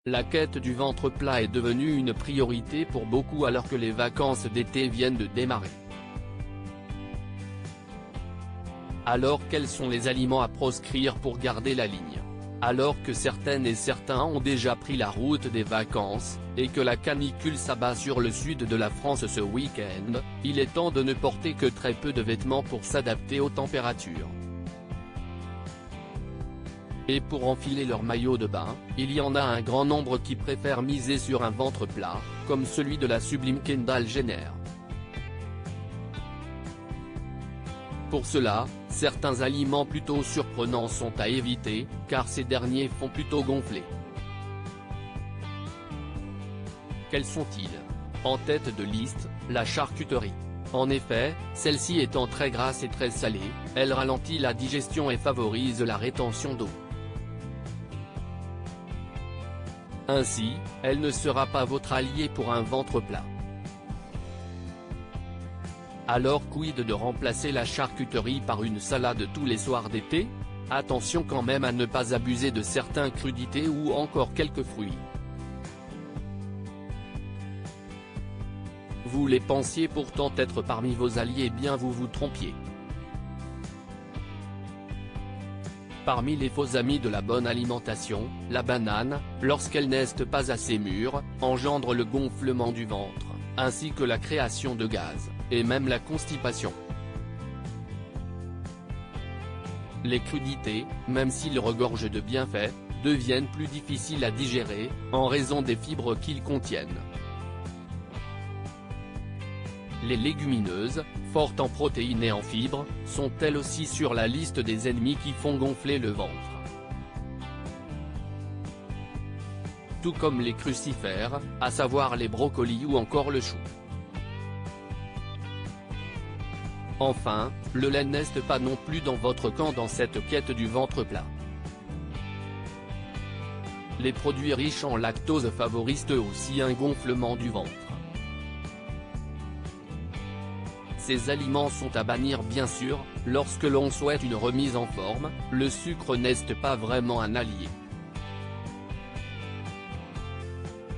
La quête du ventre plat est devenue une priorité pour beaucoup alors que les vacances d'été viennent de démarrer. Alors quels sont les aliments à proscrire pour garder la ligne? Alors que certaines et certains ont déjà pris la route des vacances, et que la canicule s'abat sur le sud de la France ce week-end, il est temps de ne porter que très peu de vêtements pour s'adapter aux températures. Et pour enfiler leur maillot de bain, il y en a un grand nombre qui préfèrent miser sur un ventre plat, comme celui de la sublime Kendall Jenner. Pour cela, certains aliments plutôt surprenants sont à éviter, car ces derniers font plutôt gonfler. Quels sont-ils? En tête de liste, la charcuterie. En effet, celle-ci étant très grasse et très salée, elle ralentit la digestion et favorise la rétention d'eau. Ainsi, elle ne sera pas votre allié pour un ventre plat. Alors quid de remplacer la charcuterie par une salade tous les soirs d'été? Attention quand même à ne pas abuser de certains crudités ou encore quelques fruits. Vous les pensiez pourtant être parmi vos alliés, bien vous vous trompiez. Parmi les faux amis de la bonne alimentation, la banane, lorsqu'elle n'est pas assez mûre, engendre le gonflement du ventre, ainsi que la création de gaz, et même la constipation. Les crudités, même s'ils regorgent de bienfaits, deviennent plus difficiles à digérer, en raison des fibres qu'ils contiennent. Les légumineuses, fortes en protéines et en fibres, sont elles aussi sur la liste des ennemis qui font gonfler le ventre. Tout comme les crucifères, à savoir les brocolis ou encore le chou. Enfin, le lait n'est pas non plus dans votre camp dans cette quête du ventre plat. Les produits riches en lactose favorisent eux aussi un gonflement du ventre. Ces aliments sont à bannir bien sûr, lorsque l'on souhaite une remise en forme, le sucre n'est pas vraiment un allié.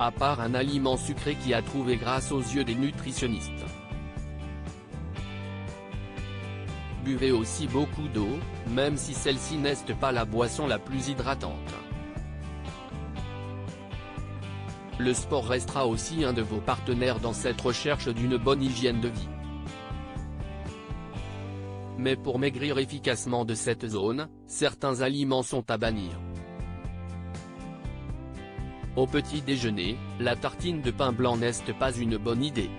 À part un aliment sucré qui a trouvé grâce aux yeux des nutritionnistes. Buvez aussi beaucoup d'eau, même si celle-ci n'est pas la boisson la plus hydratante. Le sport restera aussi un de vos partenaires dans cette recherche d'une bonne hygiène de vie. Mais pour maigrir efficacement de cette zone, certains aliments sont à bannir. Au petit déjeuner, la tartine de pain blanc n'est pas une bonne idée.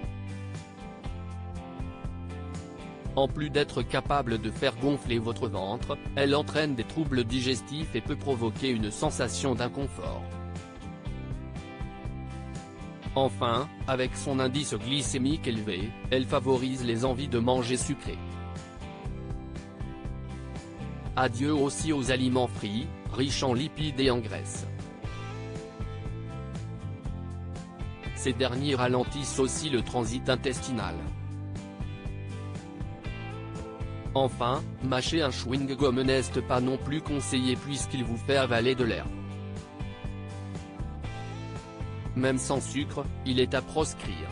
En plus d'être capable de faire gonfler votre ventre, elle entraîne des troubles digestifs et peut provoquer une sensation d'inconfort. Enfin, avec son indice glycémique élevé, elle favorise les envies de manger sucré. Adieu aussi aux aliments frits, riches en lipides et en graisse. Ces derniers ralentissent aussi le transit intestinal. Enfin, mâcher un chewing-gum n'est pas non plus conseillé puisqu'il vous fait avaler de l'air. Même sans sucre, il est à proscrire.